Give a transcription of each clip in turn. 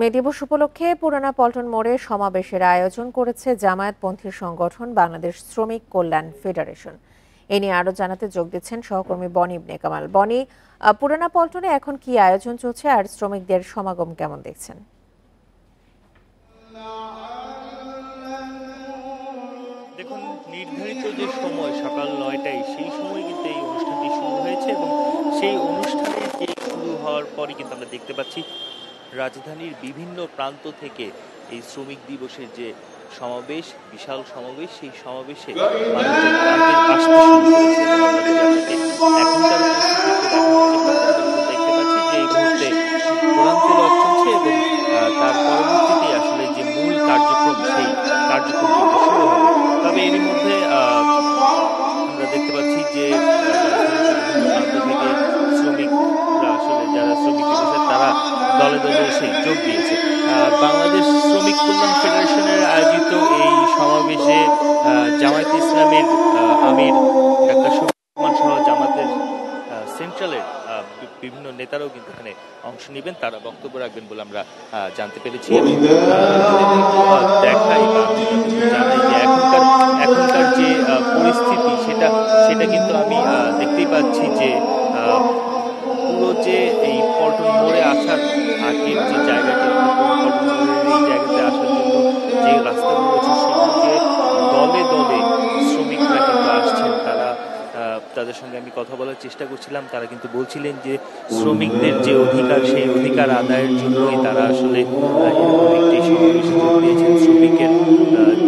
মে দিবস উপলক্ষে পুরানা পল্টন মোড়ে সমাবেশের আয়োজন করেছে জামায়াতপন্থী সংগঠন বাংলাদেশ শ্রমিক কল্যাণ ফেডারেশন। এ নিয়ে আরো জানাতে যোগ দিচ্ছেন সহকর্মী বনি ইবনে কামাল। বনি, পুরানা পল্টনে এখন কি আয়োজন চলছে আর শ্রমিকদের সমাগম কেমন দেখছেন? দেখুন, নির্ধারিত যে সময় সকাল ৯টায়, সেই সময় কিন্তু এই অনুষ্ঠানটি শুরু হয়েছে এবং সেই অনুষ্ঠানের যে শুরু হওয়ার পরই কিন্তু আমরা দেখতে পাচ্ছি রাজধানীর বিভিন্ন প্রান্ত থেকে এই শ্রমিক দিবসের যে সমাবেশ, বিশাল সমাবেশ, সেই সমাবেশে মানুষজন আসতে শুরু করেছে। এবং আমরা যদি আপনাকে এখনকার দেখতে পাচ্ছি যে এই মুহূর্তে কোরআন তেলাওয়াত চলছে এবং তার পরবর্তীতে আসলে যে মূল কার্যক্রম, সেই কার্যক্রম কিন্তু শুরু হবে। তবে এরই মধ্যে আমরা দেখতে পাচ্ছি যে প্রান্ত থেকে শ্রমিকরা, আসলে যারা শ্রমিক দিবসের, তারা দলে দলে এসে যোগ দিয়েছে। বাংলাদেশ শ্রমিক কল্যাণ ফেডারেশনের আয়োজিত এই সমাবেশে জামায়াতে ইসলামের আমির ডাক্তার শফিকুর রহমান সহ জামাতের সেন্ট্রালের বিভিন্ন নেতারাও কিন্তু এখানে অংশ নেবেন, তারা বক্তব্য রাখবেন বলে আমরা জানতে পেরেছি। দেখাই বা জানাই যে এখনকার যে পরিস্থিতি, সেটা কিন্তু আমি দেখতেই পাচ্ছি যে পুরো যে এই পল্টন মোড়ে আসার আগের যে জায়গাটি, পল্টন মোড়ের এই জায়গাতে আসার জন্য যে রাস্তাগুলো রয়েছে, সেগুলোকে দলে দলে শ্রমিকরা কিন্তু আসছেন। তাদের সঙ্গে আমি কথা বলার চেষ্টা করছিলাম, তারা কিন্তু বলছিলেন যে শ্রমিকদের যে অধিকার, সেই অধিকার আদায়ের জন্যই তারা আসলে এরকম একটি সমাবেশে যোগ দিয়েছেন। শ্রমিকের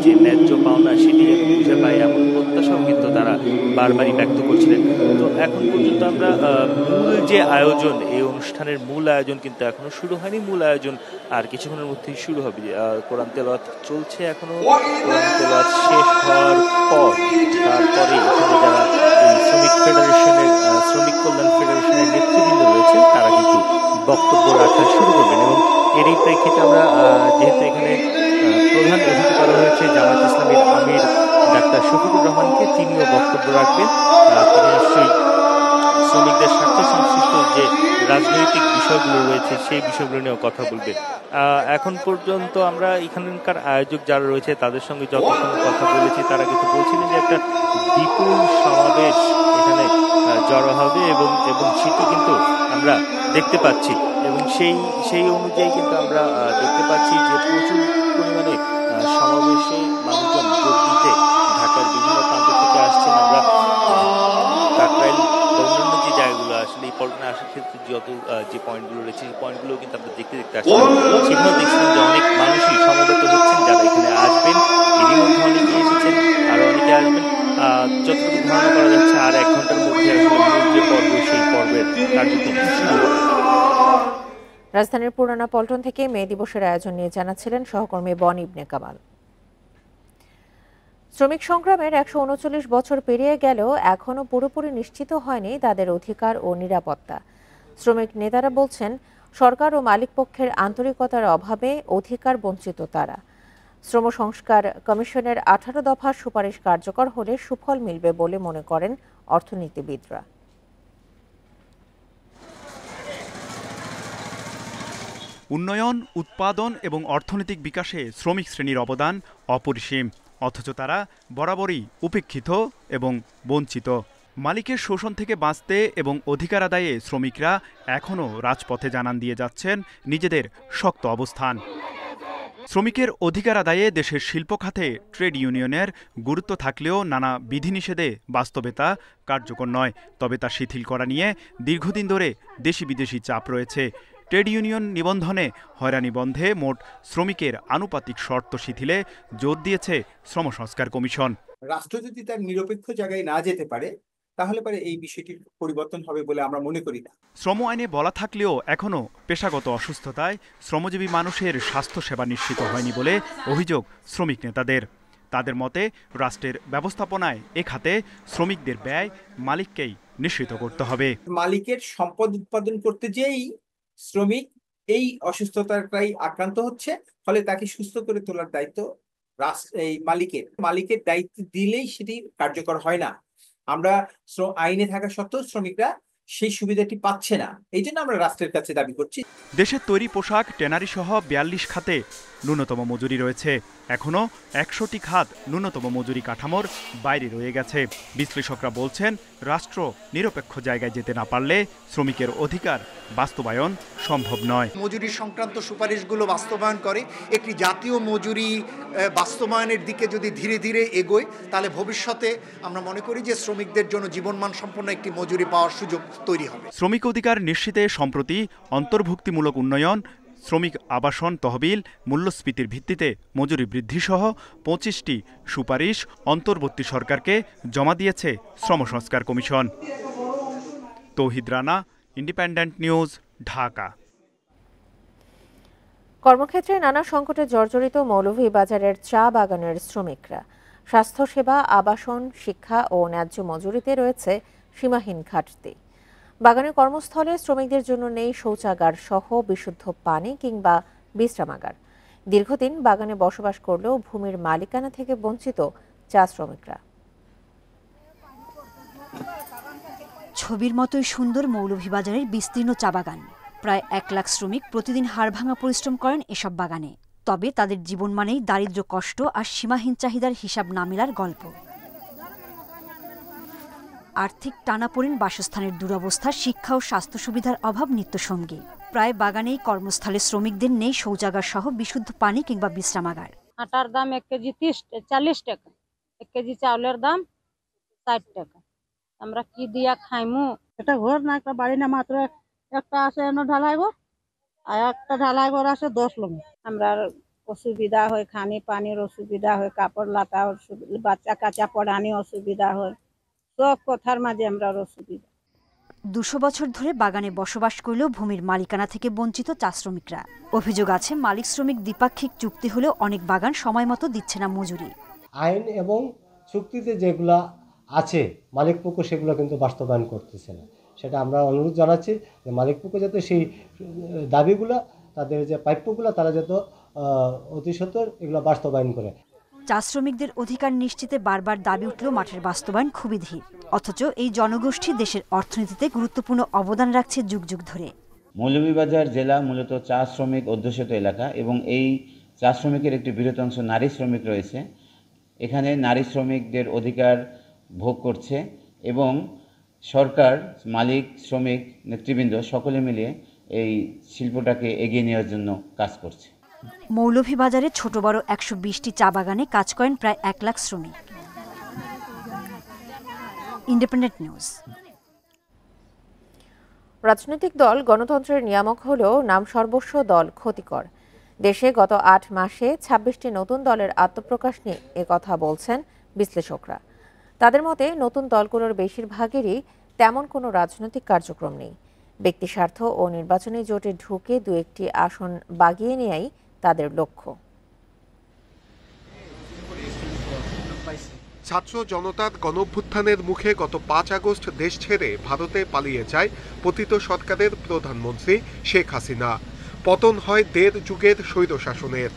যে ন্যায্য পাওনা, সেটি যেন বুঝে পায়, এমন প্রত্যাশাও কিন্তু তারা বারবারই ব্যক্ত করছিলেন। তো এখন পর্যন্ত আমরা মূল যে আয়োজন, এই অনুষ্ঠানের মূল আয়োজন কিন্তু এখনো শুরু হয়নি। মূল আয়োজন আর কিছুক্ষণের মধ্যেই শুরু হবে। কোরআন তেলাওয়াত চলছে এখনো। কোরআন তেলাওয়াত শেষ হওয়ার পর তারপরে এখানে যারা শ্রমিক কল্যাণ ফেডারেশনের নেতৃবৃন্দ রয়েছেন, তারা কিন্তু বক্তব্য রাখা শুরু করবেন। এবং এরই প্রেক্ষিতে আমরা, যেহেতু এখানে প্রধান অতিথি করা হয়েছে জামায়াত ইসলামের আমির ডাক্তার শফিকুর রহমানকে, তিনিও বক্তব্য রাখবেন। তিনি নিশ্চয়ই শ্রমিকদের স্বার্থ সংশ্লিষ্ট যে রাজনৈতিক বিষয়গুলো রয়েছে, সেই বিষয়গুলো নিয়েও কথা বলবে। এখন পর্যন্ত আমরা এখানকার আয়োজক যারা রয়েছে তাদের সঙ্গে যতক্ষণ কথা বলেছি, তারা কিন্তু বলছিলেন যে একটা বিপুল সমাবেশ এখানে জড়ো হবে এবং সেটি কিন্তু আমরা দেখতে পাচ্ছি। এবং সেই অনুযায়ী কিন্তু আমরা দেখতে পাচ্ছি যে প্রচুর পরিমাণে সমাবেশে মানুষজন যোগ দিতে ঢাকার বিভিন্ন প্রান্ত থেকে আসছেন। আমরা কাকরাইল বা অন্যান্য যে জায়গাগুলো, আসলে এই পল্টনে আসার ক্ষেত্রে যত যে পয়েন্টগুলো রয়েছে, সেই পয়েন্টগুলো কিন্তু আমরা দেখতে আসছি। সেখানেও দেখছিলাম যে অনেক মানুষই সমবেত হচ্ছেন যারা এখানে আসবেন। এরই মধ্যে অনেকে এসেছেন, আরো অনেকে আসবেন। যতটুকু ধারণা করা যাচ্ছে, আর 1 ঘন্টার মধ্যে আসলে মূল যে পর্ব, সেই পর্বের কার্যক্রম শুরু হবে। রাজধানীর পুরানা পল্টন থেকে মে দিবসের আয়োজন নিয়ে জানাচ্ছিলেন সহকর্মী বনি ইবনে কামাল। শ্রমিক সংগ্রামের 139 বছর পেরিয়ে গেলেও এখনো পুরোপুরি নিশ্চিত হয়নি তাদের অধিকার ও নিরাপত্তা। শ্রমিক নেতারা বলছেন, সরকার ও মালিকপক্ষের আন্তরিকতার অভাবে অধিকার বঞ্চিত তারা। শ্রম সংস্কার কমিশনের 18 দফা সুপারিশ কার্যকর হলে সুফল মিলবে বলে মনে করেন অর্থনীতিবিদরা। উন্নয়ন, উৎপাদন এবং অর্থনৈতিক বিকাশে শ্রমিক শ্রেণীর অবদান অপরিসীম, অথচ তারা বরাবরই উপেক্ষিত এবং বঞ্চিত। মালিকের শোষণ থেকে বাঁচতে এবং অধিকার আদায়ে শ্রমিকরা এখনও রাজপথে জানান দিয়ে যাচ্ছেন নিজেদের শক্ত অবস্থান। শ্রমিকের অধিকার আদায়ে দেশের শিল্প খাতে ট্রেড ইউনিয়নের গুরুত্ব থাকলেও নানা বিধিনিষেধে বাস্তবে তা কার্যকর নয়। তবে তা শিথিল করা নিয়ে দীর্ঘদিন ধরে দেশি বিদেশি চাপ রয়েছে। ট্রেড ইউনিয়ন নিবন্ধনে হয়রানি বন্ধে মোট শ্রমিকের আনুপাতিক শর্ত শিথিলে জোর দিয়েছে শ্রম সংস্কার কমিশন। রাষ্ট্র যদি তার নিরপেক্ষ জায়গায় না যেতে পারে, তাহলে পরে এই বিষয়টির পরিবর্তন হবে বলে আমরা মনে করি না। শ্রম আইনে বলা থাকলেও এখনও পেশাগত অসুস্থতায় শ্রমজীবী মানুষের স্বাস্থ্যসেবা নিশ্চিত হয়নি বলে অভিযোগ শ্রমিক নেতাদের। তাদের মতে, রাষ্ট্রের ব্যবস্থাপনায় এ খাতে শ্রমিকদের ব্যয় মালিককেই নিশ্চিত করতে হবে। মালিকের সম্পদ উৎপাদন করতে যেই শ্রমিক এই অসুস্থতাটাই আক্রান্ত হচ্ছে, ফলে তাকে সুস্থ করে তোলার দায়িত্ব এই মালিকের দায়িত্ব দিলেই সেটি কার্যকর হয় না। আমরা আইনে থাকা সত্ত্বেও শ্রমিকরা সেই সুবিধাটি পাচ্ছে না। এই জন্য আমরা রাষ্ট্রের কাছে দাবি করছি। দেশের তৈরি পোশাক, ট্যানারি সহ ৪২ খাতে ন্যূনতম মজুরি রয়েছে। এখনও ১০০টি খাত ন্যূনতম মজুরি কাঠামোর বাইরে রয়ে গেছে। বিশ্লেষকরা বলছেন, রাষ্ট্র নিরপেক্ষ জায়গায় যেতে না পারলে শ্রমিকের অধিকার বাস্তবায়ন সম্ভব নয়। মজুরি সংক্রান্ত সুপারিশগুলো বাস্তবায়ন করে একটি জাতীয় মজুরি বাস্তবায়নের দিকে যদি ধীরে ধীরে এগোয়, তাহলে ভবিষ্যতে আমরা মনে করি যে শ্রমিকদের জন্য জীবনমান সম্পন্ন একটি মজুরি পাওয়ার সুযোগ তৈরি হবে। শ্রমিক অধিকার নিশ্চিতে সম্প্রতি অন্তর্ভুক্তিমূলক উন্নয়ন, শ্রমিক আবাসন তহবিল, মূল্যস্ফীতির ভিত্তিতে মজুরি বৃদ্ধি সহ ২৫টি সুপারিশ অন্তর্বর্তী সরকারকে জমা দিয়েছে শ্রম সংস্কার কমিশন। তৌহিদ রানা, ইন্ডিপেন্ডেন্ট নিউজ, ঢাকা। কর্মক্ষেত্রে নানা সংকটে জর্জরিত মৌলভীবাজারের চা বাগানের শ্রমিকরা। স্বাস্থ্যসেবা, আবাসন, শিক্ষা ও ন্যায্য মজুরিতে রয়েছে সীমাহীন ঘাটতি। বাগানের কর্মস্থলে শ্রমিকদের জন্য নেই শৌচাগার সহ বিশুদ্ধ পানি কিংবা বিশ্রামাগার। দীর্ঘদিন বাগানে বসবাস করলেও ভূমির মালিকানা থেকে বঞ্চিত চা শ্রমিকরা। ছবির মতোই সুন্দর মৌলভীবাজারের বিস্তীর্ণ চা বাগান। প্রায় ১ লাখ শ্রমিক প্রতিদিন হাড়ভাঙা পরিশ্রম করেন এসব বাগানে। তবে তাদের জীবন মানেই দারিদ্র্য, কষ্ট আর সীমাহীন চাহিদার হিসাব না মেলার গল্প। আর্থিক টানাপোড়েন, বাসস্থানের দুরবস্থা, শিক্ষা ও স্বাস্থ্য সুবিধার অভাব নিত্যসঙ্গী। প্রায় বাগানেই কর্মস্থলে শ্রমিকদের নেই শৌচাগার সহ বিশুদ্ধ পানি কিংবা বিশ্রামাগার। আটার দাম 1 কেজি 40 টাকা, 1 কেজি চাউলের দাম 60 টাকা। আমরা কি দিয়া খাইমু? এটা ঘর না, একটা বাড়ি না, মাত্র একটা আছে ঢালাই ঘর, আর একটা ঢালাই ঘর আছে 10 লোক। আমরা অসুবিধা হয়, খানি পানির অসুবিধা হয়, কাপড় লাতা, বাচ্চা কাচ্চা পড়ানি অসুবিধা হয়, সব কথার মাঝে আমরা অসুবিধা। ২০০ বছর ধরে বাগানে বসবাস করলেও ভূমির মালিকানা থেকে বঞ্চিত চা শ্রমিকরা। অভিযোগ আছে, মালিক শ্রমিক দ্বিপাক্ষিক চুক্তি হলেও অনেক বাগান সময় মতো দিচ্ছে না মজুরি। আইন এবং চুক্তিতে যেগুলা আছে মালিক পক্ষ সেগুলো কিন্তু বাস্তবায়ন করতেছে না। সেটা আমরা অনুরোধ জানাচ্ছি যে মালিক পক্ষ যাতে সেই দাবিগুলো, তাদের যে প্রাপ্যগুলো, তারা যাতে অতি সত্বর এগুলো বাস্তবায়ন করে। চা শ্রমিকদের অধিকার নিশ্চিতে বারবার দাবি উঠলেও মাঠের বাস্তবায়ন খুবই ধীর। অথচ এই জনগোষ্ঠী দেশের অর্থনীতিতে গুরুত্বপূর্ণ অবদান রাখছে যুগ যুগ ধরে। মৌলভীবাজার জেলা মূলত চা শ্রমিক অধ্যুষিত এলাকা এবং এই চা শ্রমিকের একটি বৃহৎ অংশ নারী শ্রমিক রয়েছে। এখানে নারী শ্রমিকদের অধিকার ভোগ করছে এবং সরকার, মালিক, শ্রমিক, নেতৃবৃন্দ সকলে মিলে এই শিল্পটাকে এগিয়ে নেওয়ার জন্য কাজ করছে। মৌলভীবাজারে ছোট বড় ১২০টি চা বাগানে কাজ করেন প্রায় ১ লাখ শ্রমিক। Independent news. রাজনৈতিক দল গণতন্ত্রের নিয়ামক হলেও নাম সর্বস্ব দল ক্ষতিকর। দেশে গত ৮ মাসে ২৬টি নতুন দলের আত্মপ্রকাশ নিয়ে একথা বলছেন বিশ্লেষকরা। তাদের মতে নতুন দলগুলোর বেশিরভাগেরই তেমন কোনো রাজনৈতিক কার্যক্রম নেই। ব্যক্তিস্বার্থ ও নির্বাচনী জোটে ঢুকে ২-১টি আসন বাগিয়ে নেয়াই তাদের লক্ষ্য। ছাত্র জনতার গণঅভ্যুত্থানের মুখে গত ৫ আগস্ট দেশ ছেড়ে ভারতে পালিয়ে যায় পতিত সরকারের প্রধানমন্ত্রী শেখ হাসিনা। পতন হয় ১.৫ যুগের স্বৈরশাসনের।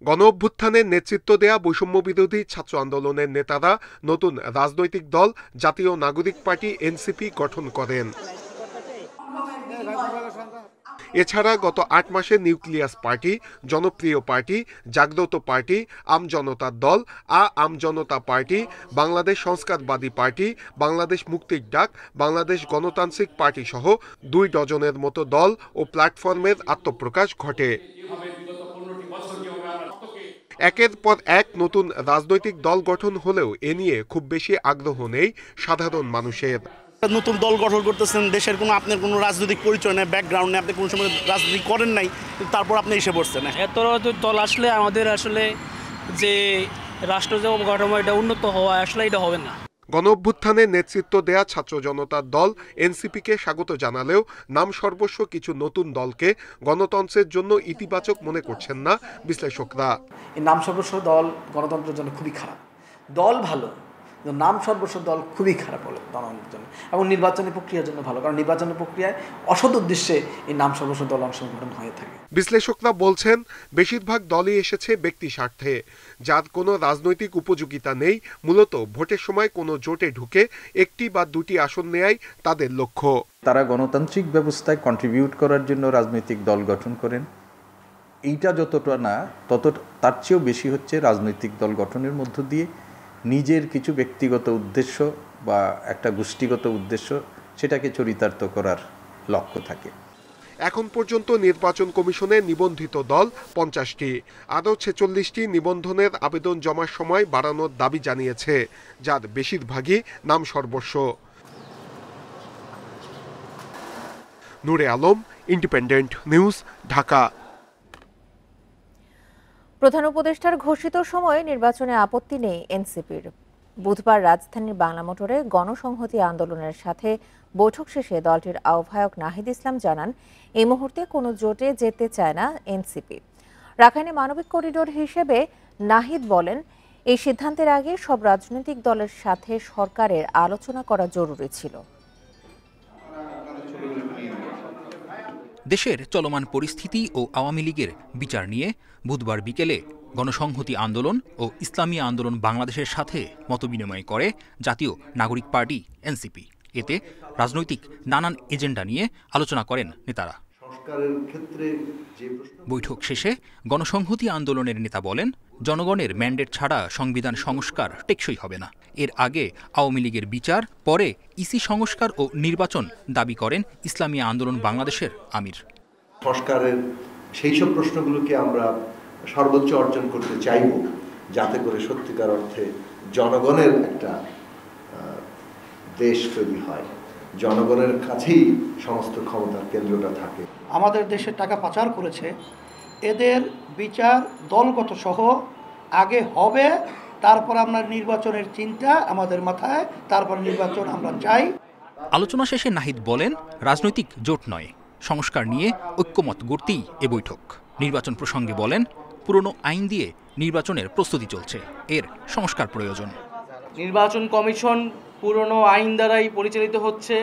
গণঅভ্যুত্থানের নেতৃত্ব দেয়া বৈষম্য বিরোধী ছাত্র আন্দোলনের নেতারা নতুন রাজনৈতিক দল জাতীয় নাগরিক পার্টি এনসিপি গঠন করেন। এছাড়া গত ৮ মাসে নিউক্লিয়াস পার্টি, জনপ্রিয় পার্টি, জাগ্রত পার্টি, আমজনতার দল, আমজনতা পার্টি, বাংলাদেশ সংস্কারবাদী পার্টি, বাংলাদেশ মুক্তির ডাক, বাংলাদেশ গণতান্ত্রিক পার্টি সহ ২ ডজনের মতো দল ও প্ল্যাটফর্মের আত্মপ্রকাশ ঘটে। একের পর এক নতুন রাজনৈতিক দল গঠন হলেও এ নিয়ে খুব বেশি আগ্রহ নেই সাধারণ মানুষের। নতুন দল গঠন করতেছেন, দেশের কোনো আপনার কোনো রাজনৈতিক পরিচয় নেই, ব্যাকগ্রাউন্ড নেই, আপনি কোনো সময় রাজনীতি করেন নাই, তারপর আপনি এসে পড়ছেন। এত দল আসলে আমাদের আসলে যে রাষ্ট্র যে অবকাঠামো এটা উন্নত হওয়া আসলে এটা হবে না। গণঅভ্যুত্থানের নেতৃত্ব দেয়া ছাত্র জনতার দল এনসিপিকে স্বাগত জানালেও নাম সর্বস্ব কিছু নতুন দলকে গণতন্ত্রের জন্য ইতিবাচক মনে করছেন না বিশ্লেষকরা। এই নাম সর্বস্ব দল গণতন্ত্রের জন্য খুবই খারাপ। দল ভালো, কিন্তু নাম সর্বস্ব দল খুবই খারাপ হলো জনগণের জন্য এবং নির্বাচনী প্রক্রিয়ার জন্য ভালো, কারণ নির্বাচনী প্রক্রিয়ায় অসৎ উদ্দেশ্যে এই নাম সর্বস্ব দল অংশগ্রহণ হয়ে থাকে। বিশ্লেষকরা বলছেন বেশিরভাগ দলই এসেছে ব্যক্তি স্বার্থে, যার কোনো রাজনৈতিক উপযোগিতা নেই। মূলত ভোটের সময় কোনো জোটে ঢুকে একটি বা দুটি আসন নেয়াই তাদের লক্ষ্য। তারা গণতান্ত্রিক ব্যবস্থায় কন্ট্রিবিউট করার জন্য রাজনৈতিক দল গঠন করেন। এইটা যতটা না তার চেয়েও বেশি হচ্ছে রাজনৈতিক দল গঠনের মধ্য দিয়ে নিজের কিছু ব্যক্তিগত উদ্দেশ্য বা একটা গোষ্ঠীগত উদ্দেশ্য সেটাকে চরিতার্থ করার লক্ষ্য থাকে। এখন পর্যন্ত নির্বাচন কমিশনে নিবন্ধিত দল 50টি, আরও 46টি নিবন্ধনের আবেদন জমার সময় বাড়ানোর দাবি জানিয়েছে, যার বেশিরভাগই নাম সর্বস্ব। নূরে আলম, ইন্ডিপেন্ডেন্ট নিউজ, ঢাকা। প্রধান উপদেষ্টার ঘোষিত সময়ে নির্বাচনে আপত্তি নেই এনসিপির। বুধবার রাজধানীর বাংলা মোটরে গণসংহতি আন্দোলনের সাথে বৈঠক শেষে দলটির আহ্বায়ক নাহিদ ইসলাম জানান, এই মুহূর্তে কোনো জোটে যেতে চায় না এনসিপি। রাখাইনে মানবিক করিডোর হিসেবে নাহিদ বলেন, এই সিদ্ধান্তের আগে সব রাজনৈতিক দলের সাথে সরকারের আলোচনা করা জরুরি ছিল। দেশের চলমান পরিস্থিতি ও আওয়ামী লীগের বিচার নিয়ে বুধবার বিকেলে গণসংহতি আন্দোলন ও ইসলামী আন্দোলন বাংলাদেশের সাথে মতবিনিময় করে জাতীয় নাগরিক পার্টি এনসিপি। এতে রাজনৈতিক নানান এজেন্ডা নিয়ে আলোচনা করেন নেতারা। বৈঠক শেষে গণসংহতি আন্দোলনের নেতা বলেন, জনগণের ম্যান্ডেট ছাড়া সংবিধান সংস্কার টেকসই হবে না। এর আগে আওয়ামী লীগের বিচার, পরে ইসি সংস্কার ও নির্বাচন দাবি করেন ইসলামী আন্দোলন বাংলাদেশের আমির। সংস্কারের সেই সব প্রশ্নগুলোকে আমরা সর্বোচ্চ অর্জন করতে চাইব, যাতে করে সত্যিকার অর্থে জনগণের একটা দেশ তৈরি হয়, জনগণের কাছেই সমস্ত ক্ষমতার কেন্দ্রটা থাকে। আমাদের দেশের টাকা পাচার করেছে, এদের বিচার দলগত সহ আগে হবে, তারপর আমরা নির্বাচনের চিন্তা আমাদের মাথায়, তারপর নির্বাচন আমরা চাই। আলোচনা শেষে নাহিদ বলেন, রাজনৈতিক জোট নয়, সংস্কার নিয়ে ঐক্যমত গড়তেই এ বৈঠক। নির্বাচন প্রসঙ্গে বলেন, পুরনো আইন দিয়ে নির্বাচনের প্রস্তুতি চলছে, এর সংস্কার প্রয়োজন। নির্বাচন কমিশন পুরনো আইন দ্বারাই পরিচালিত হচ্ছে,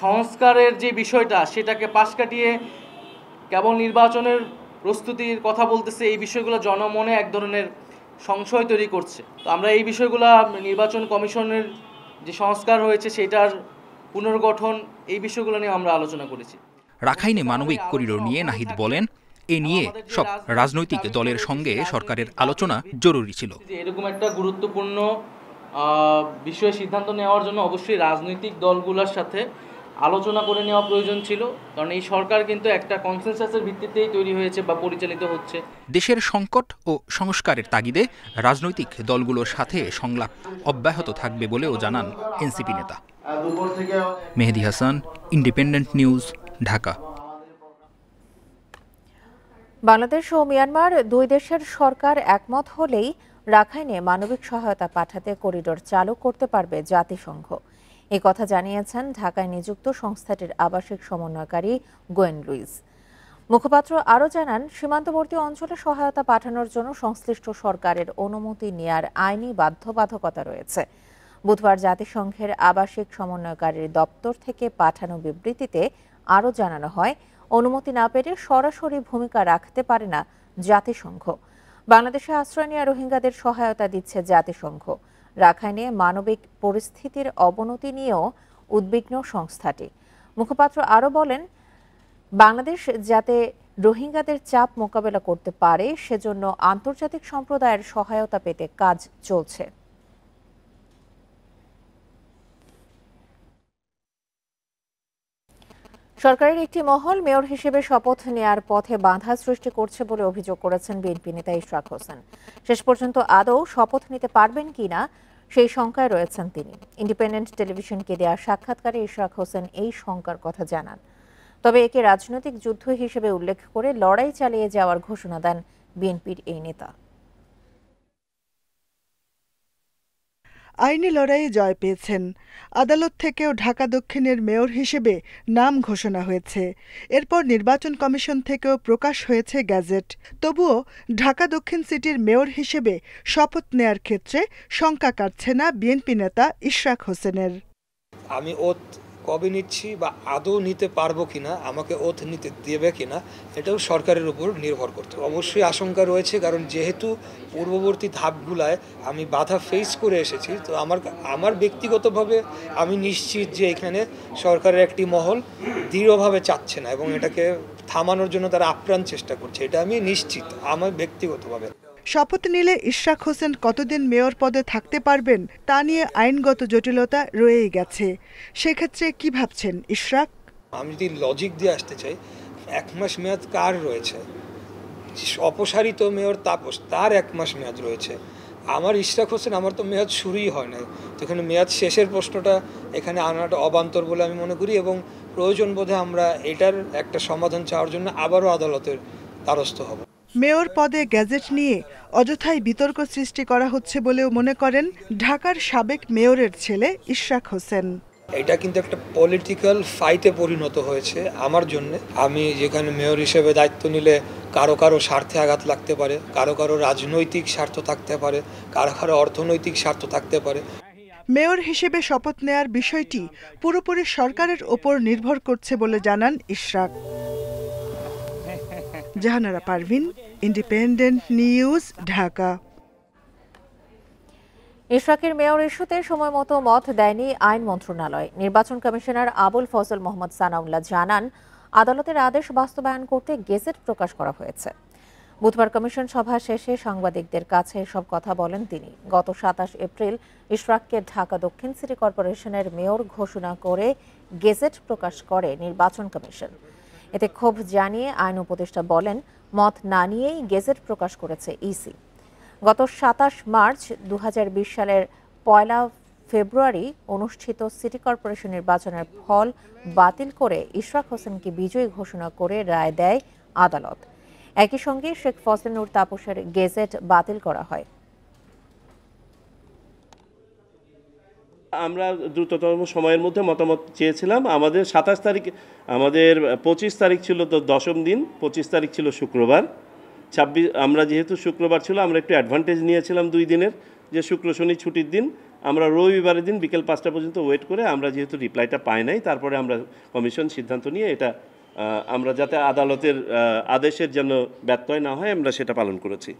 সংস্কারের যে বিষয়টা সেটাকে পাশ কাটিয়ে কেবল নির্বাচনের প্রস্তুতির কথা বলতেছে। এই বিষয়গুলো জনমনে এক ধরনের সংশয় তৈরি করছে। তো আমরা এই বিষয়গুলো নির্বাচন কমিশনের যে সংস্কার হয়েছে সেটার পুনর্গঠন, এই বিষয়গুলো নিয়ে আমরা আলোচনা করেছি। রাখাইনে মানবিক করিডোর নিয়ে নাহিদ বলেন, এ নিয়ে সব রাজনৈতিক দলের সঙ্গে সরকারের আলোচনা জরুরি ছিল। এরকম একটা গুরুত্বপূর্ণ বিষয়ে সিদ্ধান্ত নেওয়ার জন্য অবশ্যই রাজনৈতিক দলগুলোর সাথে আলোচনা করে নেওয়া প্রয়োজন ছিল, কারণ এই সরকার কিন্তু একটা কনসেনসাসের ভিত্তিতেই তৈরি হয়েছে বা পরিচালিত হচ্ছে। দেশের সংকট ও সংস্কারের তাগিদে রাজনৈতিক দলগুলোর সাথে সংলাপ অব্যাহত থাকবে বলেও জানান এনসিপি নেতা। মেহেদী হাসান, ইন্ডিপেন্ডেন্ট নিউজ, ঢাকা। বাংলাদেশ ও মিয়ানমার দুই দেশের সরকার একমত হলেই রাখাইনে মানবিক সহায়তা পাঠাতে করিডোর চালু করতে পারবে জাতিসংঘ। এ কথা জানিয়েছেন ঢাকায় নিযুক্ত সংস্থাটির আবাসিক সমন্বয়কারী গোয়েন লুইস। মুখপাত্র আরও জানান, সীমান্তবর্তী অঞ্চলে সহায়তা পাঠানোর জন্য সংশ্লিষ্ট সরকারের অনুমতি নেয়ার আইনি বাধ্যবাধকতা রয়েছে। বুধবার জাতিসংঘের আবাসিক সমন্বয়কারীর দপ্তর থেকে পাঠানো বিবৃতিতে আরও জানানো হয়, অনুমতি না পেলে সরাসরি ভূমিকা রাখতে পারে না জাতিসংঘ। বাংলাদেশে আশ্রয় নেওয়া রোহিঙ্গাদের সহায়তা দিচ্ছে জাতিসংঘ। রাখাইনে মানবিক পরিস্থিতির অবনতি নিয়েও উদ্বিগ্ন সংস্থাটি। মুখপাত্র আরও বলেন, বাংলাদেশ যাতে রোহিঙ্গাদের চাপ মোকাবেলা করতে পারে সেজন্য আন্তর্জাতিক সম্প্রদায়ের সহায়তা পেতে কাজ চলছে। সরকারের একটি মহল মেয়র হিসেবে শপথ নেয়ার পথে বাধা সৃষ্টি করছে বলে অভিযোগ করেছেন বিএনপি নেতা ইশরাক হোসেন। শেষ পর্যন্ত আদৌ শপথ নিতে পারবেন কিনা সেই শঙ্কায় রয়েছেন তিনি। ইন্ডিপেন্ডেন্ট টেলিভিশনকে দেওয়া সাক্ষাৎকারে ইশরাক হোসেন এই শঙ্কার কথা জানান। তবে একে রাজনৈতিক যুদ্ধ হিসেবে উল্লেখ করে লড়াই চালিয়ে যাওয়ার ঘোষণা দেন বিএনপির এই নেতা। আইনি লড়াইয়ে জয় পেয়েছেন। আদালত থেকেও ঢাকা দক্ষিণের মেয়র হিসেবে নাম ঘোষণা হয়েছে। এরপর নির্বাচন কমিশন থেকেও প্রকাশ হয়েছে গ্যাজেট। তবুও ঢাকা দক্ষিণ সিটির মেয়র হিসেবে শপথ নেয়ার ক্ষেত্রে শঙ্কা কাটছে না বিএনপি নেতা ইশরাক হোসেনের। আমি ওথ কবে নিচ্ছি বা আদৌ নিতে পারবো কিনা, আমাকে ওথ নিতে দেবে কিনা, এটাও সরকারের উপর নির্ভর করতে। অবশ্যই আশঙ্কা রয়েছে, কারণ যেহেতু পূর্ববর্তী ধাপগুলায় আমি বাধা ফেস করে এসেছি, তো আমার ব্যক্তিগতভাবে আমি নিশ্চিত যে এখানে সরকারের একটি মহল দৃঢ়ভাবে চাচ্ছে না এবং এটাকে থামানোর জন্য তারা আপ্রাণ চেষ্টা করছে, এটা আমি নিশ্চিত আমার ব্যক্তিগতভাবে। শপথ নিলে ইশরাক হোসেন কতদিন মেয়র পদে থাকতে পারবেন তা নিয়ে আইনগত জটিলতা রয়েই গেছে। সেক্ষেত্রে কি ভাবছেন ইশরাক? আমি যদি লজিক দিয়ে আসতে চাই, 1 মাস মেয়াদ কার রয়েছে? অপসারিত মেয়র তাপস, তার 1 মাস মেয়াদ রয়েছে। আমার ইশরাক হোসেন, আমার তো মেয়াদ শুরুই হয় নাই, তো এখানে মেয়াদ শেষের প্রশ্নটা এখানে আনাটা অবান্তর বলে আমি মনে করি এবং প্রয়োজন বোধে আমরা এটার একটা সমাধান চাওয়ার জন্য আবারও আদালতের দ্বারস্থ হব। মেয়র পদে গ্যাজেট নিয়ে অযথাই বিতর্ক সৃষ্টি করা হচ্ছে বলেও মনে করেন ঢাকার সাবেক মেয়রের ছেলে ইশরাক হোসেন। এটা কিন্তু একটা পলিটিক্যাল ফাইটে পরিণত হয়েছে আমার জন্য। আমি যেখানে মেয়র হিসেবে দায়িত্ব নিলে কারো স্বার্থে আঘাত লাগতে পারে, কারো রাজনৈতিক স্বার্থ থাকতে পারে, কারো অর্থনৈতিক স্বার্থ থাকতে পারে। মেয়র হিসেবে শপথ নেয়ার বিষয়টি পুরোপুরি সরকারের ওপর নির্ভর করছে বলে জানান ইশরাক। Jahanara Parvin, independent news, Dhaka. ইশরাকের মেয়র ইস্যুতে সময় মতো মত দেয়নি আইন মন্ত্রণালয়। নির্বাচন কমিশনার আবুল ফজল মোহাম্মদ সানাউল্লাহ জানান, আদালতের আদেশ বাস্তবায়ন করতে গেজেট প্রকাশ করা হয়েছে। বুধবার কমিশন সভা শেষে সাংবাদিকদের কাছে এসব কথা বলেন তিনি। গত 27 এপ্রিল ইশরাককে ঢাকা দক্ষিণ সিটি কর্পোরেশনের মেয়র ঘোষণা করে গেজেট প্রকাশ করে নির্বাচন কমিশন। এতে ক্ষোভ জানিয়ে আইন উপদেষ্টা বলেন, মত না নিয়েই গেজেট প্রকাশ করেছে ইসি। গত 27 মার্চ 2020 সালের 1 ফেব্রুয়ারি অনুষ্ঠিত সিটি কর্পোরেশন নির্বাচনের ফল বাতিল করে ইশরাক হোসেনকে বিজয়ী ঘোষণা করে রায় দেয় আদালত। একই সঙ্গে শেখ ফজলে নূর তাপসের গেজেট বাতিল করা হয়। আমরা দ্রুততম সময়ের মধ্যে মতামত চেয়েছিলাম। আমাদের 27 তারিখ, আমাদের 25 তারিখ ছিল তো 10ম দিন, 25 তারিখ ছিল শুক্রবার। 26 আমরা যেহেতু শুক্রবার ছিল, আমরা একটু অ্যাডভান্টেজ নিয়েছিলাম 2 দিনের, যে শুক্র শনি ছুটির দিন। আমরা রবিবারের দিন বিকেল 5টা পর্যন্ত ওয়েট করে, আমরা যেহেতু রিপ্লাইটা পাই নাই, তারপরে আমরা কমিশন সিদ্ধান্ত নিয়ে এটা আমরা যাতে আদালতের আদেশের জন্য ব্যত্যয় না হয়, আমরা সেটা পালন করেছি।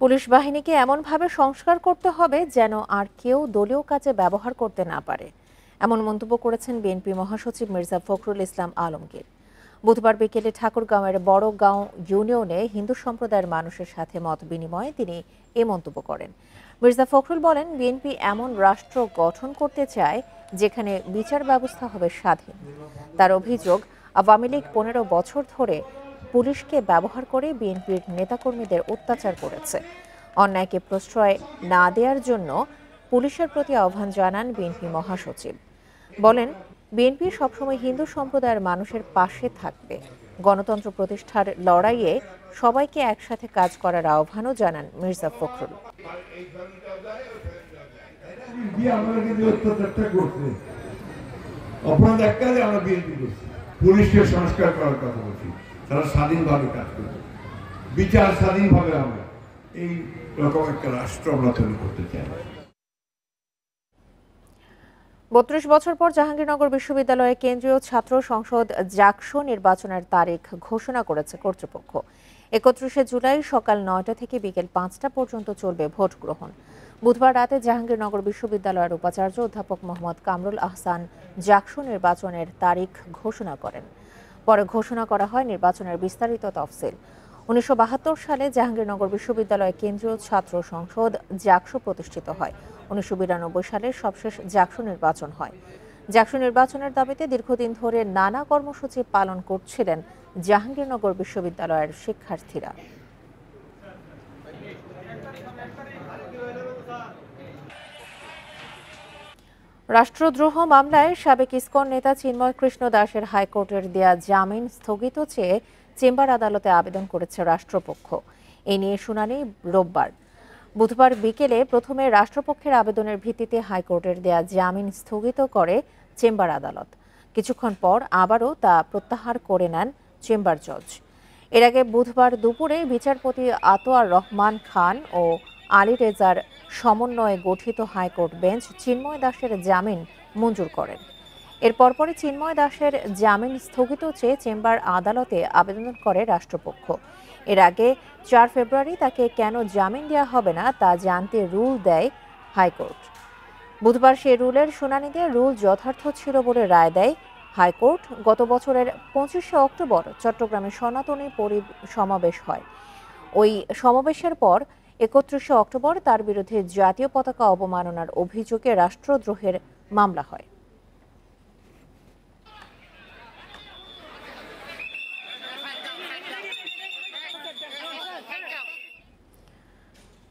পুলিশ বাহিনীকে এমনভাবে সংস্কার করতে হবে যেন আর কেউ দলীয় কাজে ব্যবহার করতে না পারে, এমন মন্তব্য করেছেন বিএনপি মহাসচিব মির্জা ফখরুল ইসলাম আলমগীর। বুধবার বিকেলে ঠাকুরগাঁওয়ের বড়গাঁও ইউনিয়নে হিন্দু সম্প্রদায়ের মানুষের সাথে মত বিনিময়ে তিনি এ মন্তব্য করেন। মির্জা ফখরুল বলেন, বিএনপি এমন রাষ্ট্র গঠন করতে চায় যেখানে বিচার ব্যবস্থা হবে স্বাধীন। তার অভিযোগ, আওয়ামী লীগ 15 বছর ধরে পুলিশকে ব্যবহার করে বিএনপির নেতাকর্মীদের অত্যাচার করেছে। অন্যায়কে প্রশ্রয় না দেওয়ার জন্য পুলিশের প্রতি আহ্বান জানান বিএনপি মহাসচিব। বলেন, বিএনপি সবসময় হিন্দু সম্প্রদায়ের মানুষের পাশে থাকবে। গণতন্ত্র প্রতিষ্ঠার লড়াইয়ে সবাইকে একসাথে কাজ করার আহ্বানও জানান মির্জা ফখরুল। পুলিশের সংস্কার করার কথা বলছি, তারা স্বাধীনভাবে কাজ করবে, বিচার স্বাধীনভাবে হবে, এই রকম একটা রাষ্ট্র আমরা তৈরি করতে চাই। 32 বছর পর জাহাঙ্গীরনগর বিশ্ববিদ্যালয়ে কেন্দ্রীয় ছাত্র সংসদ জাকসু নির্বাচনের তারিখ ঘোষণা করেছে কর্তৃপক্ষ। 31 জুলাই সকাল 9টা থেকে বিকেল 5টা পর্যন্ত চলবে ভোট গ্রহণ। বুধবার রাতে জাহাঙ্গীরনগর বিশ্ববিদ্যালয়ের উপাচার্য অধ্যাপক মোহাম্মদ কামরুল আহসান জাকসু নির্বাচনের তারিখ ঘোষণা করেন। পরে ঘোষণা করা হয় নির্বাচনের বিস্তারিত তফসিল। 1972 সালে জাহাঙ্গীরনগর বিশ্ববিদ্যালয়ে কেন্দ্রীয় ছাত্র সংসদ জাকসু প্রতিষ্ঠিত হয়। 1992 সালে সবশেষ জাকসু নির্বাচন হয়। জাকসু নির্বাচনের দাবিতে দীর্ঘদিন ধরে নানা কর্মসূচি পালন করছিলেন জাহাঙ্গীরনগর বিশ্ববিদ্যালয়ের শিক্ষার্থীরা। রাষ্ট্রদ্রোহ মামলায় সাবেক ইসকন নেতা চিন্ময় কৃষ্ণ দাসের হাইকোর্টের দেয়া জামিন স্থগিত চেয়ে চেম্বার আদালতে আবেদন করেছে রাষ্ট্রপক্ষ। এ নিয়ে শুনানি রোববার। বুধবার বিকেলে প্রথমে রাষ্ট্রপক্ষের আবেদনের ভিত্তিতে হাইকোর্টের দেয়া জামিন স্থগিত করে চেম্বার আদালত। কিছুক্ষণ পর আবারও তা প্রত্যাহার করে নেন চেম্বার জজ। এর আগে বুধবার দুপুরে বিচারপতি আতোয়ার রহমান খান ও আলী রেজার সমন্বয়ে গঠিত হাইকোর্ট বেঞ্চ চিন্ময় দাসের জামিন মঞ্জুর করেন। এর পরপরই চিন্ময় দাসের জামিন স্থগিত চেয়ে চেম্বার আদালতে আবেদন করে রাষ্ট্রপক্ষ। এর আগে 4 ফেব্রুয়ারি তাকে কেন জামিন দেওয়া হবে না তা জানতে রুল দেয় হাইকোর্ট। বুধবার সেই রুলের শুনানিতে রুল যথার্থ ছিল বলে রায় দেয় হাইকোর্ট। গত বছরের 25শে অক্টোবর চট্টগ্রামে সনাতনী সমাবেশ হয়। ওই সমাবেশের পর 31শে অক্টোবর তার বিরুদ্ধে জাতীয় পতাকা অবমাননার অভিযোগে রাষ্ট্রদ্রোহের মামলা হয়।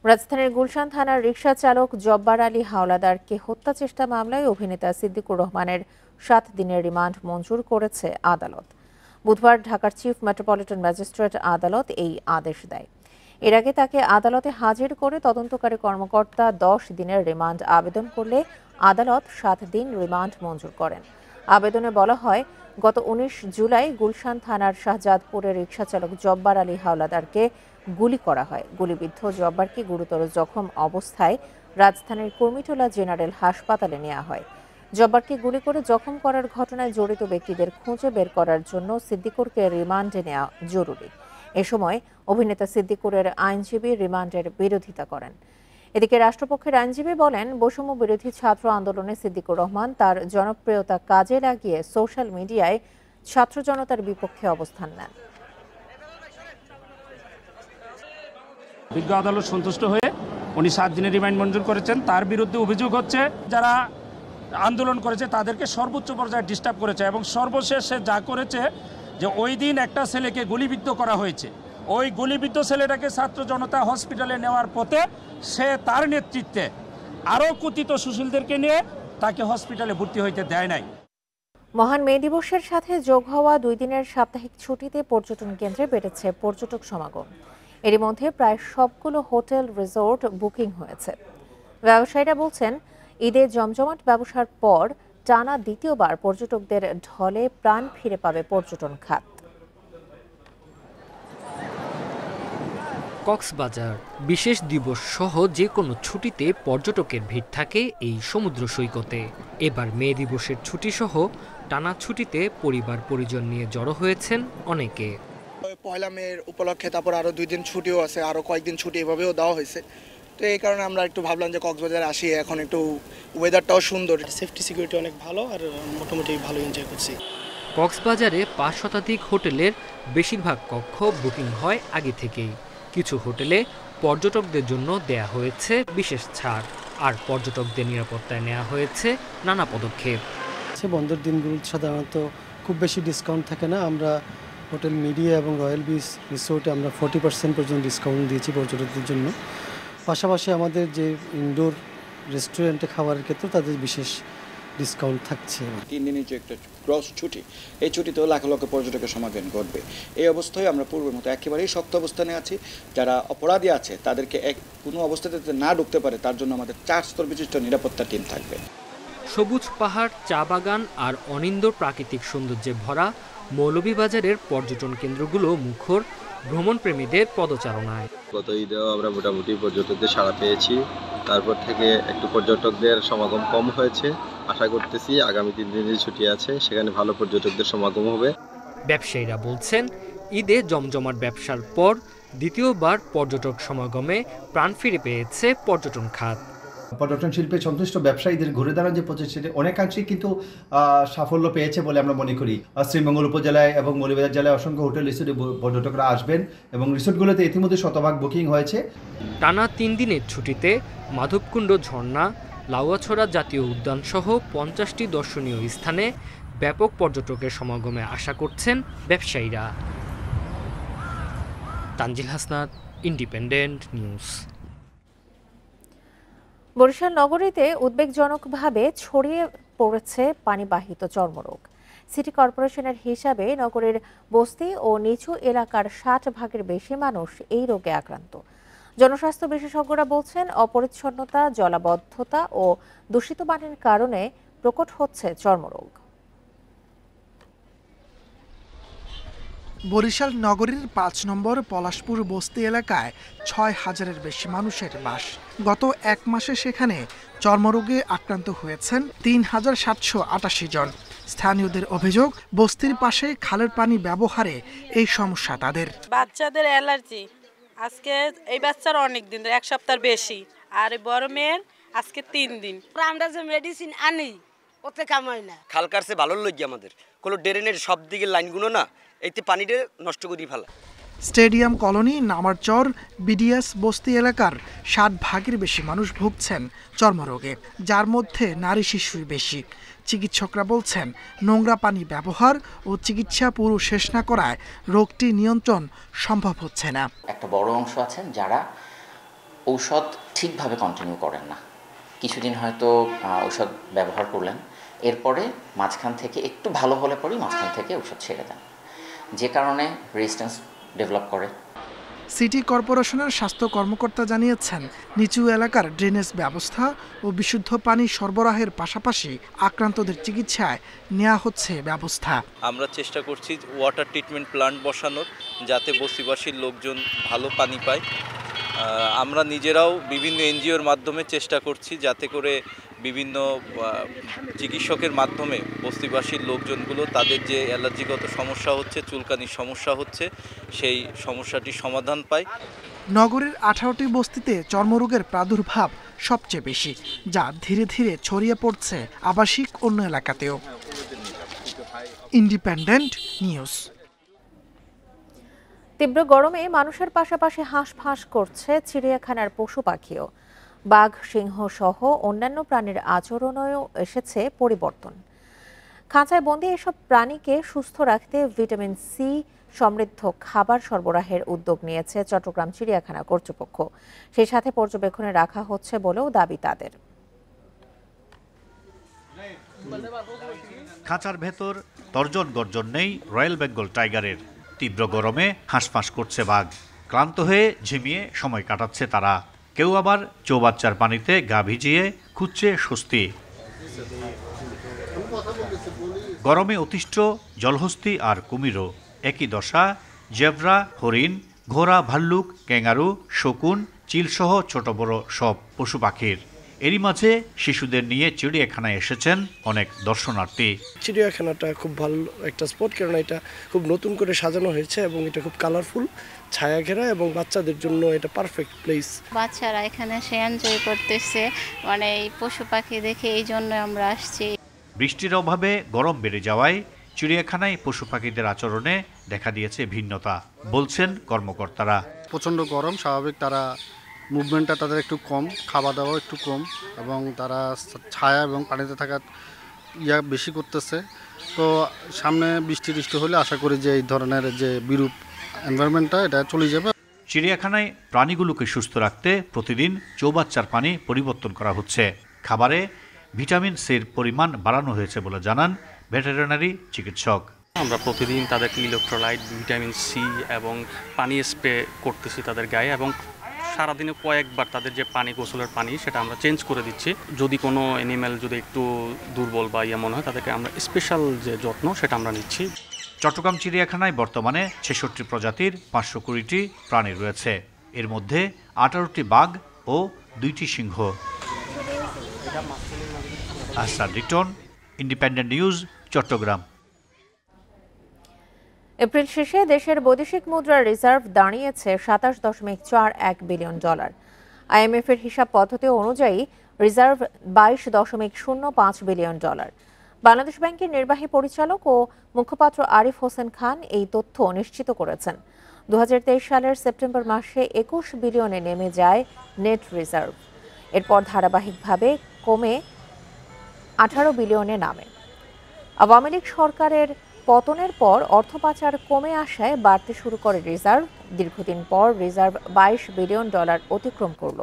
রাজধানীর গুলশান থানার রিকশা চালক জব্বার আলী হাওলাদারকে হত্যা চেষ্টা মামলায় অভিনেতা সিদ্দিকুর রহমানের 7 দিনের রিমান্ড মঞ্জুর করেছে আদালত। বুধবার ঢাকার চিফ মেট্রোপলিটন ম্যাজিস্ট্রেট আদালত এই আদেশ দেয়। এর আগে তাকে আদালতে হাজির করে তদন্তকারী কর্মকর্তা 10 দিনের রিমান্ড আবেদন করলে আদালত 7 দিন রিমান্ড মঞ্জুর করেন। আবেদনে বলা হয়, গত 19 জুলাই গুলশান থানার শাহজাদপুরের রিকশাচালক জব্বার আলী হাওলাদারকে গুলি করা হয়। গুলিবিদ্ধ জব্বারকে গুরুতর জখম অবস্থায় রাজধানীর কুর্মিটোলা জেনারেল হাসপাতালে নেওয়া হয়। জব্বারকে গুলি করে জখম করার ঘটনায় জড়িত ব্যক্তিদের খুঁজে বের করার জন্য সিদ্দিকুরকে রিমান্ডে নেওয়া জরুরি। এ সময় অভিনেতা সিদ্দিকুরের আইনজীবী রিমান্ডের বিরোধিতা করেন। এদিকে রাষ্ট্রপক্ষের আইনজীবী বলেন, বৈষম্য বিরোধী ছাত্র আন্দোলনে সিদ্দিকুর রহমান তার জনপ্রিয়তা কাজে লাগিয়ে সোশ্যাল মিডিয়ায় ছাত্র জনতার বিপক্ষে অবস্থান নেন। বিজ্ঞ আদালত সন্তুষ্ট হয়ে উনি 7 দিনের রিমান্ড মঞ্জুর করেছেন। তার বিরুদ্ধে অভিযোগ হচ্ছে যারা আন্দোলন করেছে তাদেরকে সর্বোচ্চ পর্যায়ে ডিস্টার্ব করেছে এবং সর্বশেষ সে যা করেছে যে ওই দিন একটা ছেলেকে গুলিবিদ্ধ করা হয়েছে। ওই গুলিবিদ্ধ ছেলেটাকে ছাত্র জনতা হসপিটালে নেওয়ার পথে সে তার নেতৃত্বে আরও কথিত সুশীলদেরকে নিয়ে তাকে হসপিটালে ভর্তি হইতে দেয় নাই। মহান মে দিবসের সাথে যোগ হওয়া 2 দিনের সাপ্তাহিক ছুটিতে পর্যটন কেন্দ্রে বেড়েছে পর্যটক সমাগম। এরই মধ্যে প্রায় সবগুলো হোটেল রিসোর্ট বুকিং হয়েছে। ব্যবসায়ীরা বলছেন, ঈদে জমজমাট ব্যবসার পর টানা দ্বিতীয়বার পর্যটকদের ঢলে প্রাণ ফিরে পাবে পর্যটন খাত। কক্সবাজার বিশেষ দিবস সহ যে কোনো ছুটিতে পর্যটকের ভিড় থাকে এই সমুদ্র সৈকতে। এবার মে দিবসের ছুটি সহ টানা ছুটিতে পরিবার পরিজন নিয়ে জড়ো হয়েছেন অনেকে। পয়লা মের উপলক্ষে তারপর আরও 2 দিন ছুটিও আছে, আরও কয়েকদিন ছুটি এভাবেও দেওয়া হয়েছে। তো এই কারণে আমরা একটু ভাবলাম যে কক্সবাজারে আসি, এখন একটু ওয়েদারটাও সুন্দর, সেফটি সিকিউরিটি অনেক ভালো আর মোটামুটি ভালো এনজয় করছি। কক্সবাজারে 5 শতাধিক হোটেলের বেশিরভাগ কক্ষ বুকিং হয় আগে থেকেই। কিছু হোটেলে পর্যটকদের জন্য দেয়া হয়েছে বিশেষ ছাড়, আর পর্যটকদের নিরাপত্তায় নেওয়া হয়েছে নানা পদক্ষেপ। বন্ধের দিনগুলো সাধারণত খুব বেশি ডিসকাউন্ট থাকে না। আমরা হোটেল মিডিয়া এবং রয়্যাল বিচ রিসোর্টে আমরা 40% পর্যন্ত ডিসকাউন্ট দিয়েছি পর্যটকদের জন্য। পাশাপাশি আমাদের যে ইনডোর রেস্টুরেন্টে খাবারের ক্ষেত্রে তাদের বিশেষ ডিসকাউন্ট থাকছে। 3 দিনের যে একটা ক্রস ছুটি, এই ছুটিতেও লাখ লক্ষ পর্যটকের সমাগম ঘটবে। এই অবস্থায় আমরা পূর্বের মতো একেবারেই শক্ত অবস্থানে আছি। যারা অপরাধী আছে তাদেরকে কোনো অবস্থাতে না ঢুকতে পারে তার জন্য আমাদের 4 স্তর বিশিষ্ট নিরাপত্তা টিম থাকবে। সবুজ পাহাড়, চা বাগান আর অনিন্দ্য প্রাকৃতিক সৌন্দর্যে ভরা মৌলভীবাজারের পর্যটন কেন্দ্রগুলো মুখর ভ্রমণপ্রেমীদের পদচারণায়। গত ঈদেও আমরা মোটামুটি পর্যটকদের সাড়া পেয়েছি। তারপর থেকে একটু পর্যটকদের সমাগম কম হয়েছে। আশা করতেছি আগামী 3 দিনের ছুটি আছে, সেখানে ভালো পর্যটকদের সমাগম হবে। ব্যবসায়ীরা বলছেন, ঈদে জমজমাট ব্যবসার পর দ্বিতীয়বার পর্যটক সমাগমে প্রাণ ফিরে পেয়েছে পর্যটন খাত। পর্যটন শিল্পে সংশ্লিষ্ট ব্যবসায়ীদের ঘুরে দাঁড়ানোর যে প্রচেষ্টা অনেকাংশেই কিন্তু সাফল্য পেয়েছে বলে আমরা মনে করি। শ্রীমঙ্গল উপজেলায় এবং মৌলভীবাজার জেলায় অসংখ্য হোটেল রিসোর্টে পর্যটকরা আসবেন এবং রিসোর্টগুলোতে ইতিমধ্যে শতভাগ বুকিং হয়েছে। টানা 3 দিনের ছুটিতে মাধবকুণ্ড ঝর্ণা, লাউয়াছড়া জাতীয় উদ্যান সহ 50টি দর্শনীয় স্থানে ব্যাপক পর্যটকের সমাগমে আশা করছেন ব্যবসায়ীরা। Tanzil Hasnat, independent news. বরিশাল নগরীতে উদ্বেগজনকভাবে ছড়িয়ে পড়েছে পানিবাহিত চর্মরোগ। সিটি কর্পোরেশনের হিসাবে নগরের বস্তি ও নিচু এলাকার 60 ভাগের বেশি মানুষ এই রোগে আক্রান্ত। জনস্বাস্থ্য বিশেষজ্ঞরা বলছেন, অপরিচ্ছন্নতা, জলাবদ্ধতা ও দূষিত পানির কারণে প্রকট হচ্ছে চর্মরোগ। বরিশাল নগরীর ৫ নম্বর পলাশপুর বস্তি এলাকায় ৬,০০০-এর বেশি মানুষের বাস। গত এক মাসে সেখানে চর্মরোগে আক্রান্ত হয়েছেন ৩,৭৮৮ জন। স্থানীয়দের অভিযোগ, বস্তির পাশে খালের পানি ব্যবহারে এই সমস্যা তাদের। বাচ্চাদের অ্যালার্জি, আজকে এই বাচ্চার অনেক দিন, এক সপ্তাহ বেশি, আর বড় মেয়ের আজকে ৩ দিন। আমরা যে মেডিসিন আনি ওতে কামাই না। খাল কাটছে ভালো লাগে আমাদের, কোনো ড্রেনের সব দিকের লাইনগুলো না এইতে পানিটা নষ্ট করি ফেলা। স্টেডিয়াম কলোনি, নামারচর, বিডিএস বস্তি এলাকার ৬০ ভাগের বেশি মানুষ ভুগছেন চর্মরোগে, যার মধ্যে নারী শিশুই বেশি। চিকিৎসকরা বলছেন, নোংরা পানি ব্যবহার ও চিকিৎসা পুরো শেষ না করায় রোগটি নিয়ন্ত্রণ সম্ভব হচ্ছে না। একটা বড় অংশ আছেন যারা ঔষধ ঠিকভাবে কন্টিনিউ করেন না। কিছুদিন হয়তো ঔষধ ব্যবহার করলেন, এরপরে মাঝখান থেকে একটু ভালো হলে পরেই মাঝখান থেকে ঔষধ ছেড়ে দেন, যে কারণে রেজিস্ট্যান্স ডেভেলপ করে। সিটি কর্পোরেশনের স্বাস্থ্য কর্মকর্তা জানিয়েছেন, নিচু এলাকার ড্রেনেজ ব্যবস্থা ও বিশুদ্ধ পানি সরবরাহের পাশাপাশি আক্রান্তদের চিকিৎসায় নেওয়া হচ্ছে ব্যবস্থা। আমরা চেষ্টা করছি ওয়াটার ট্রিটমেন্ট প্ল্যান্ট বসানোর, যাতে বস্তিবাসীর লোকজন ভালো পানি পায়। আমরা নিজেরাও বিভিন্ন এনজিওর মাধ্যমে চেষ্টা করছি যাতে করে বিভিন্ন চিকিৎসকের মাধ্যমে বস্তিবাসীর লোকজনগুলো তাদের যে অ্যালার্জিগত সমস্যা হচ্ছে, চুলকানির সমস্যা হচ্ছে, সেই সমস্যাটির সমাধান পায়। নগরীর 18টি বস্তিতে চর্মরোগের প্রাদুর্ভাব সবচেয়ে বেশি, যা ধীরে ধীরে ছড়িয়ে পড়ছে আবাসিক অন্য এলাকাতেও। Independent news. তীব্র গরমে মানুষের পাশাপাশি হাঁসফাঁস করছে চিড়িয়াখানার পশু পাখিও। বাঘ, সিংহ সহ অন্যান্য প্রাণীর আচরণেও এসেছে পরিবর্তন। খাঁচায় বন্দি এসব প্রাণীকে সুস্থ রাখতে ভিটামিন সি সমৃদ্ধ খাবার সরবরাহের উদ্যোগ নিয়েছে চট্টগ্রাম চিড়িয়াখানা কর্তৃপক্ষ। সেই সাথে পর্যবেক্ষণে রাখা হচ্ছে বলেও দাবি তাদের। খাঁচার ভেতর তর্জন গর্জন নেই রয়্যাল বেঙ্গল টাইগারের। তীব্র গরমে হাঁসফাঁস করছে বাঘ। ক্লান্ত হয়ে ঝিমিয়ে সময় কাটাচ্ছে তারা। কেউ আবার চৌবাচ্চার পানিতে গা ভিজিয়ে খুঁজছে স্বস্তি। গরমে অতিষ্ঠ জলহস্তি আর কুমিরও একই দশা। জেব্রা, হরিণ, ঘোড়া, ভাল্লুক, ক্যাঙ্গারু, শকুন, চিলসহ ছোট বড় সব পশু পাখির। এরই মাঝে শিশুদের নিয়ে চিড়িয়াখানায় এসেছেন অনেক দর্শনার্থী। চিড়িয়াখানাটা খুব ভালো একটা স্পট, কারণ এটা খুব নতুন করে সাজানো হয়েছে এবং এটা খুব কালারফুল, ছায়া ঘেরা, এবং বাচ্চাদের জন্য এটা পারফেক্ট প্লেস। বাচ্চারা এখানে সে এনজয় করতেছে, মানে এই পশু পাখি দেখে, এই জন্য আমরা আসছি। বৃষ্টির অভাবে গরম বেড়ে যাওয়ায় চিড়িয়াখানায় পশু পাখিদের আচরণে দেখা দিয়েছে ভিন্নতা, বলছেন কর্মকর্তারা। প্রচণ্ড গরম, স্বাভাবিক তারা মুভমেন্টটা তাদের একটু কম, খাওয়া দাওয়া একটু কম, এবং তারা ছায়া এবং পানিতে থাকার বেশি করতেছে। তো সামনে বৃষ্টি হলে আশা করি যে এই ধরনের যে বিরূপ এনভায়রনমেন্টটা এটা চলে যাবে। চিড়িয়াখানায় প্রাণীগুলোকে সুস্থ রাখতে প্রতিদিন চৌবাচ্চার পানি পরিবর্তন করা হচ্ছে। খাবারে ভিটামিন সির পরিমাণ বাড়ানো হয়েছে বলে জানান ভেটেরিনারি চিকিৎসক। আমরা প্রতিদিন তাদেরকে ইলেকট্রোলাইট, ভিটামিন সি এবং পানি স্প্রে করতেছি তাদের গায়ে, এবং সারাদিনে কয়েকবার তাদের যে পানি, গোসলের পানি, সেটা আমরা চেঞ্জ করে দিচ্ছি। যদি কোনো অ্যানিম্যাল যদি একটু দুর্বল বা মনে হয়, তাদেরকে আমরা স্পেশাল যে যত্ন সেটা আমরা নিচ্ছি। চট্টগ্রাম চিড়িয়াখানায় বর্তমানে 66 প্রজাতির 520টি প্রাণী রয়েছে। এর মধ্যে 18টি বাঘ ও 2টি সিংহ। Asad Riton, independent news, Chattogram. April শেষে দেশের বৈদেশিক মুদ্রার রিজার্ভ দাঁড়িয়েছে $27.41 বিলিয়ন। আইএমএফের হিসাব পদ্ধতি অনুযায়ী রিজার্ভ $22.05 বিলিয়ন। বাংলাদেশ ব্যাংকের নির্বাহী পরিচালক ও মুখপাত্র আরিফ হোসেন খান এই তথ্য নিশ্চিত করেছেন। 2023 সালের সেপ্টেম্বর মাসে 21 বিলিয়নে নেমে যায় নেট রিজার্ভ। এরপর ধারাবাহিকভাবে কমে 18 বিলিয়নে নামে। আওয়ামী লীগ সরকারের পতনের পর অর্থ পাচার কমে আসায় বাড়তে শুরু করে রিজার্ভ। দীর্ঘদিন পর রিজার্ভ $22 বিলিয়ন অতিক্রম করল।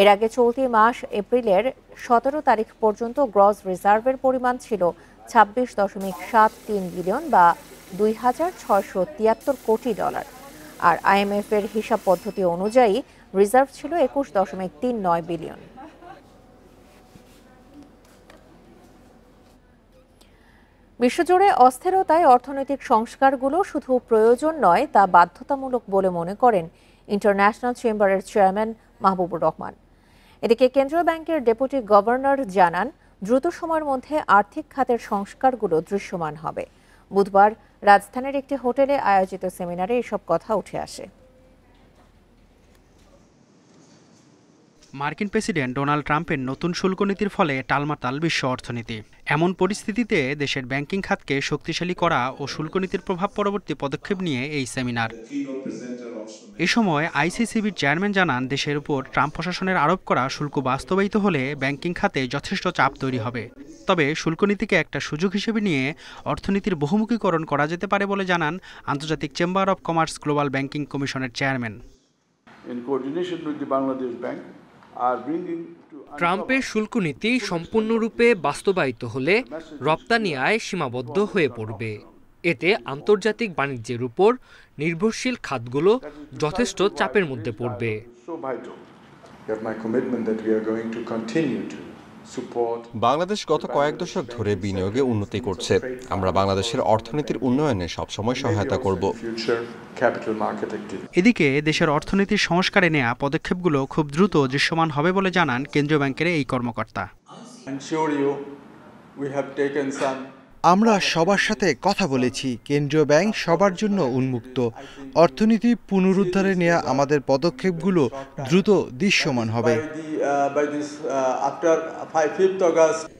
এর আগে চলতি মাস এপ্রিলের 17 তারিখ পর্যন্ত গ্রস রিজার্ভের পরিমাণ ছিল $26.73 বিলিয়ন বা $2,673 কোটি। আর আইএমএফ এর হিসাব পদ্ধতি অনুযায়ী রিজার্ভ ছিল 21.39 বিলিয়ন। বিশ্বজুড়ে অস্থিরতায় অর্থনৈতিক সংস্কারগুলো শুধু প্রয়োজন নয়, তা বাধ্যতামূলক বলে মনে করেন ইন্টারন্যাশনাল চেম্বারের চেয়ারম্যান মাহবুবুর রহমান। এদিকে কেন্দ্রীয় ব্যাংকের ডেপুটি গভর্নর জানান, দ্রুত সময়ের মধ্যে আর্থিক খাতের সংস্কারগুলো দৃশ্যমান হবে। বুধবার রাজধানীর একটি হোটেলে আয়োজিত সেমিনারে এসব কথা উঠে আসে। মার্কিন প্রেসিডেন্ট ডোনাল্ড ট্রাম্পের নতুন শুল্ক নীতির ফলে টালমাটাল বিশ্ব অর্থনীতি। এমন পরিস্থিতিতে দেশের ব্যাংকিং খাতকে শক্তিশালী করা ও শুল্ক নীতির প্রভাব পরবর্তী পদক্ষেপ নিয়ে এই সেমিনার। এ সময় আইসিসিবির চেয়ারম্যান জানান, দেশের উপর ট্রাম্প প্রশাসনের আরোপ করা শুল্ক বাস্তবায়িত হলে ব্যাংকিং খাতে যথেষ্ট চাপ তৈরি হবে। তবে শুল্ক নীতিকে একটা সুযোগ হিসেবে নিয়ে অর্থনীতির বহুমুখীকরণ করা যেতে পারে বলে জানান আন্তর্জাতিক chamber of commerce global banking কমিশনের চেয়ারম্যান। ট্রাম্পের শুল্ক নীতি সম্পূর্ণরূপে বাস্তবায়িত হলে রপ্তানি আয় সীমাবদ্ধ হয়ে পড়বে। এতে আন্তর্জাতিক বাণিজ্যের উপর নির্ভরশীল খাতগুলো যথেষ্ট চাপের মধ্যে পড়বে। বাংলাদেশ গত কয়েক দশক ধরে বিনিয়োগে উন্নতি করছে। আমরা বাংলাদেশের অর্থনীতির উন্নয়নে সবসময় সহায়তা করব। এদিকে দেশের অর্থনীতির সংস্কারে নেওয়া পদক্ষেপগুলো খুব দ্রুত দৃশ্যমান হবে বলে জানান কেন্দ্রীয় ব্যাংকের এই কর্মকর্তা। আমরা সবার সাথে কথা বলেছি। কেন্দ্রীয় ব্যাংক সবার জন্য উন্মুক্ত। অর্থনীতি পুনরুদ্ধারে নেওয়া আমাদের পদক্ষেপগুলো দ্রুত দৃশ্যমান হবে।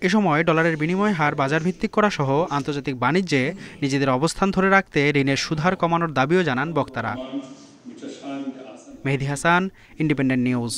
এ সময় ডলারের বিনিময় হার বাজার ভিত্তিক করা সহ আন্তর্জাতিক বাণিজ্যে নিজেদের অবস্থান ধরে রাখতে ঋণের সুদহার কমানোর দাবিও জানান বক্তারা। মেহেদী হাসান, ইন্ডিপেন্ডেন্ট নিউজ।